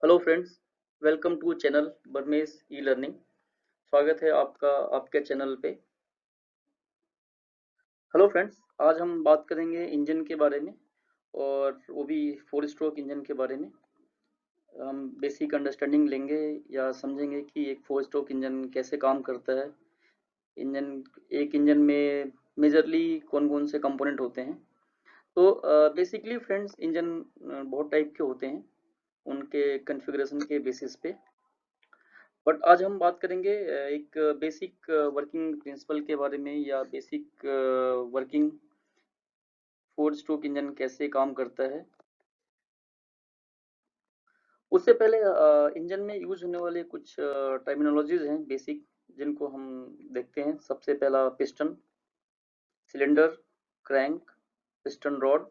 Hello friends, welcome to channel Barmesh e learning. स्वागत है आपका आपके चैनल पे। हेलो फ्रेंड्स, आज हम बात करेंगे इंजन के बारे में और वो भी 4 स्ट्रोक इंजन के बारे में। हम बेसिक अंडरस्टैंडिंग लेंगे या समझेंगे कि एक 4 स्ट्रोक इंजन कैसे काम करता है। इंजन एक इंजन में मेजरली कौन कौन से कंपोनेंट होते हैं। तो बेसिकली फ्रेंड्स, इंजन बहुत टाइप के होते हैं उनके कॉन्फ़िगरेशन के बेसिस पे। बट आज हम बात करेंगे एक बेसिक वर्किंग प्रिंसिपल के बारे में या बेसिक वर्किंग 4 स्ट्रोक इंजन कैसे काम करता है। उससे पहले इंजन में यूज होने वाले कुछ टर्मिनोलॉजीज हैं बेसिक, जिनको हम देखते हैं। सबसे पहला piston, cylinder, crank, piston rod,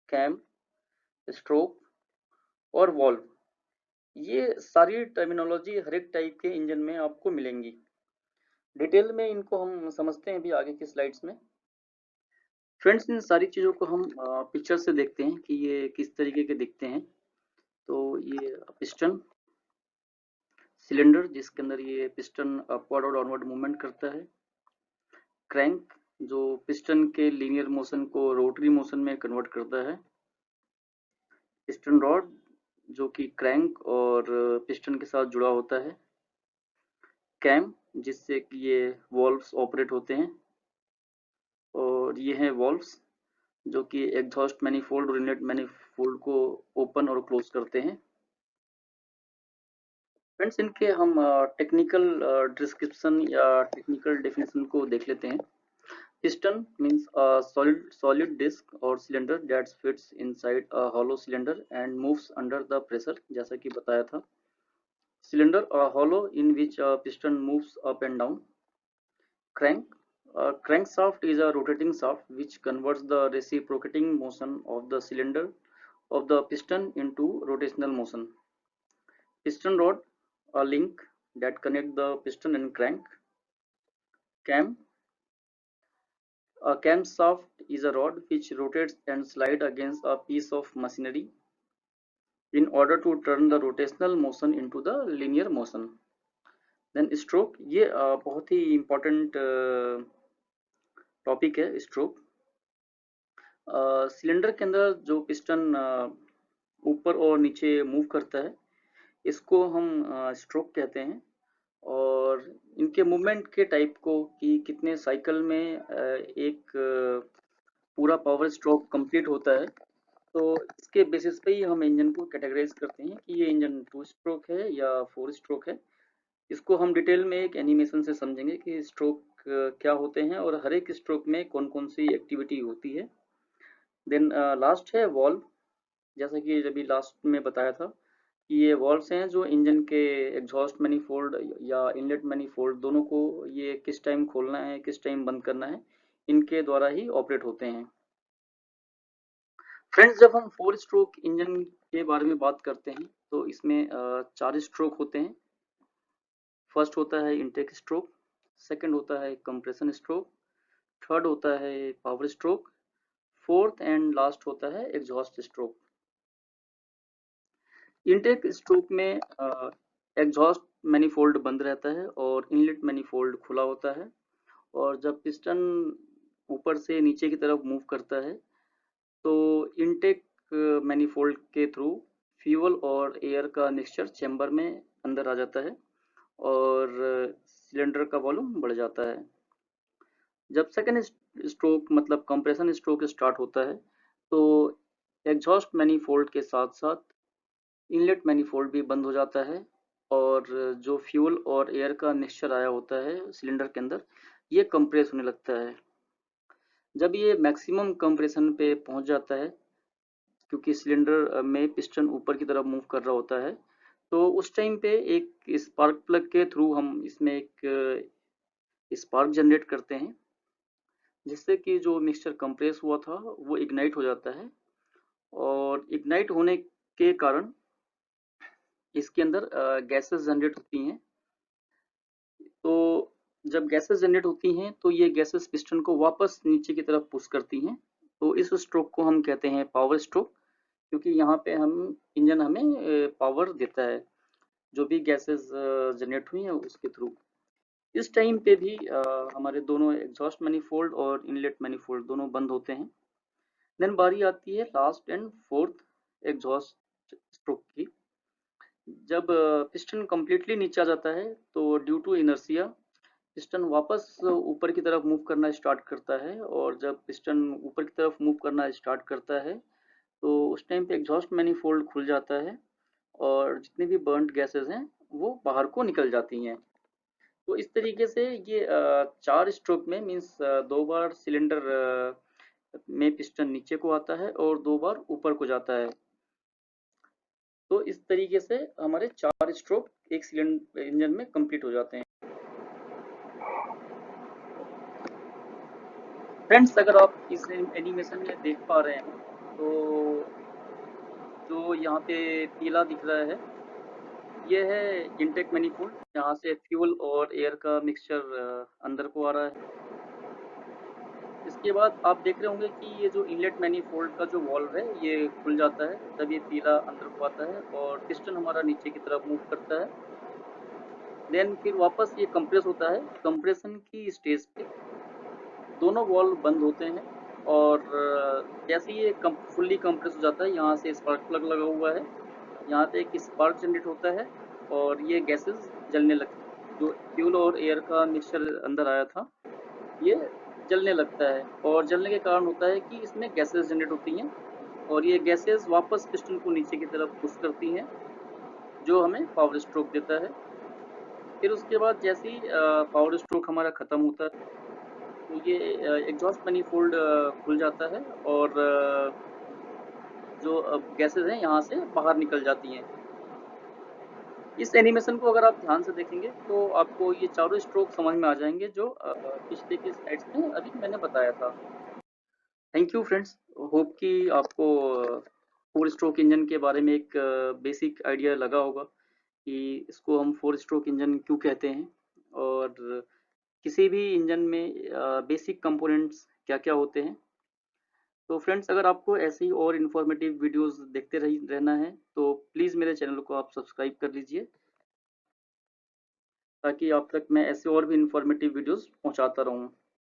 cam, stroke और वॉल्व। ये सारी टर्मिनोलॉजी हर एक टाइप के इंजन में आपको मिलेंगी। डिटेल में इनको हम समझते हैं अभी आगे की स्लाइड्स में। फ्रेंड्स, इन सारी चीज़ों को हम पिक्चर से देखते हैं कि ये किस तरीके के दिखते हैं। तो ये पिस्टन, सिलेंडर जिसके अंदर ये पिस्टन अपवर्ड और डाउनवर्ड मूवमेंट करता है, क्रैंक जो पिस्टन के लीनियर मोशन को रोटरी मोशन में कन्वर्ट करता है, पिस्टन रॉड जो कि क्रैंक और पिस्टन के साथ जुड़ा होता है, कैम जिससे कि ये वॉल्व्स ऑपरेट होते हैं, और ये हैं वॉल्व्स जो कि एग्जॉस्ट मैनिफोल्ड और इनलेट मैनिफोल्ड को ओपन और क्लोज करते हैं। फ्रेंड्स, इनके हम टेक्निकल डिस्क्रिप्शन या टेक्निकल डेफिनेशन को देख लेते हैं। Piston means solid disk or cylinder that fits inside a hollow cylinder and moves under the pressure, जैसा कि बताया था। Cylinder hollow in which a piston moves up and down. Crank, crankshaft is a rotating shaft which converts the reciprocating motion of the cylinder of the piston into rotational motion. Piston rod, a link that connect the piston and crank. Cam, a camshaft is a rod which rotates and slides against a piece of machinery in order to turn the rotational motion into the linear motion. Then stroke, ये बहुत ही important topic है stroke. Cylinder के अंदर जो piston ऊपर और नीचे move करता है, इसको हम स्ट्रोक कहते हैं। और इनके मूवमेंट के टाइप को कि कितने साइकिल में एक पूरा पावर स्ट्रोक कंप्लीट होता है, तो इसके बेसिस पे ही हम इंजन को कैटेगराइज करते हैं कि ये इंजन 2 स्ट्रोक है या 4 स्ट्रोक है। इसको हम डिटेल में एक एनिमेशन से समझेंगे कि स्ट्रोक क्या होते हैं और हर एक स्ट्रोक में कौन कौन सी एक्टिविटी होती है। देन लास्ट है वॉल्व, जैसा कि अभी लास्ट में बताया था कि ये वॉल्व्स हैं जो इंजन के एग्जॉस्ट मैनिफोल्ड या इनलेट मैनिफोल्ड दोनों को ये किस टाइम खोलना है किस टाइम बंद करना है, इनके द्वारा ही ऑपरेट होते हैं। फ्रेंड्स, जब हम 4 स्ट्रोक इंजन के बारे में बात करते हैं तो इसमें 4 स्ट्रोक होते हैं। फर्स्ट होता है इनटेक स्ट्रोक, सेकंड होता है कंप्रेशन स्ट्रोक, थर्ड होता है power stroke, fourth and last होता है एग्जॉस्ट स्ट्रोक। इनटेक स्ट्रोक में एग्जॉस्ट मैनिफोल्ड बंद रहता है और इनलेट मैनिफोल्ड खुला होता है। और जब पिस्टन ऊपर से नीचे की तरफ मूव करता है तो इनटेक मैनिफोल्ड के थ्रू फ्यूल और एयर का मिक्सचर चैम्बर में अंदर आ जाता है और सिलेंडर का वॉल्यूम बढ़ जाता है। जब सेकेंड स्ट्रोक मतलब कंप्रेशन स्ट्रोक स्टार्ट होता है तो एग्जॉस्ट मैनिफोल्ड के साथ साथ इनलेट मैनिफोल्ड भी बंद हो जाता है और जो फ्यूल और एयर का मिक्सचर आया होता है सिलेंडर के अंदर, ये कंप्रेस होने लगता है। जब ये मैक्सिमम कंप्रेशन पे पहुंच जाता है, क्योंकि सिलेंडर में पिस्टन ऊपर की तरफ मूव कर रहा होता है, तो उस टाइम पे एक स्पार्क प्लग के थ्रू हम इसमें एक स्पार्क जनरेट करते हैं, जिससे कि जो मिक्सचर कंप्रेस हुआ था वो इग्नाइट हो जाता है। और इग्नाइट होने के कारण इसके अंदर गैसेस जनरेट होती हैं। तो जब गैसेस जनरेट होती हैं तो ये गैसेस पिस्टन को वापस नीचे की तरफ पुश करती हैं। तो इस स्ट्रोक को हम कहते हैं पावर स्ट्रोक क्योंकि यहाँ पे हम इंजन हमें पावर देता है जो भी गैसेस जनरेट हुई हैं उसके थ्रू। इस टाइम पे भी हमारे दोनों एग्जॉस्ट मैनिफोल्ड और इनलेट मैनिफोल्ड दोनों बंद होते हैं। देन बारी आती है last and fourth exhaust stroke की। जब पिस्टन कंप्लीटली नीचे आ जाता है तो ड्यू टू इनर्शिया पिस्टन वापस ऊपर की तरफ मूव करना स्टार्ट करता है, और जब पिस्टन ऊपर की तरफ मूव करना स्टार्ट करता है तो उस टाइम पे एग्जॉस्ट मैनिफोल्ड खुल जाता है और जितनी भी बर्न्ड गैसेस हैं वो बाहर को निकल जाती हैं। तो इस तरीके से ये 4 स्ट्रोक में मीन्स 2 बार सिलेंडर में पिस्टन नीचे को आता है और 2 बार ऊपर को जाता है। तो इस तरीके से हमारे 4 स्ट्रोक एक सिलेंडर इंजन में कंप्लीट हो जाते हैं। फ्रेंड्स, अगर आप इस एनिमेशन में देख पा रहे हैं तो जो यहाँ पे पीला दिख रहा है ये है इनटेक मैनिफोल्ड, यहाँ से फ्यूल और एयर का मिक्सचर अंदर को आ रहा है। इसके बाद आप देख रहे होंगे कि ये जो इनलेट मैनिफोल्ड का जो वाल्व है ये खुल जाता है जब ये पीला अंदर को आता है और पिस्टन हमारा नीचे की तरफ मूव करता है। देन फिर वापस ये कंप्रेस होता है। कंप्रेशन की स्टेज पे दोनों वाल्व बंद होते हैं और जैसे ये फुल्ली कंप्रेस हो जाता है, यहाँ से स्पार्क प्लग लगा हुआ है, यहाँ पे एक स्पार्क जनरेट होता है और ये गैसेस जलने लगती हैं। जो फ्यूल और एयर का मिक्सचर अंदर आया था ये जलने लगता है, और जलने के कारण होता है कि इसमें गैसेस जनरेट होती हैं और ये गैसेस वापस पिस्टन को नीचे की तरफ पुश करती हैं जो हमें पावर स्ट्रोक देता है। फिर उसके बाद जैसे ही पावर स्ट्रोक हमारा ख़त्म होता है तो ये एग्जॉस्ट मैनिफोल्ड खुल जाता है और जो गैसेस हैं यहाँ से बाहर निकल जाती हैं। इस एनिमेशन को अगर आप ध्यान से देखेंगे तो आपको ये चारों स्ट्रोक समझ में आ जाएंगे जो पिछले के स्लाइड्स में अभी मैंने बताया था। थैंक यू फ्रेंड्स, होप कि आपको 4 स्ट्रोक इंजन के बारे में एक बेसिक आइडिया लगा होगा कि इसको हम 4 स्ट्रोक इंजन क्यों कहते हैं और किसी भी इंजन में बेसिक कंपोनेंट्स क्या-क्या होते हैं। तो फ्रेंड्स, अगर आपको ऐसी और इन्फॉर्मेटिव वीडियोस देखते रहना है तो प्लीज़ मेरे चैनल को आप सब्सक्राइब कर लीजिए ताकि आप तक मैं ऐसे और भी इन्फॉर्मेटिव वीडियोस पहुंचाता रहूं।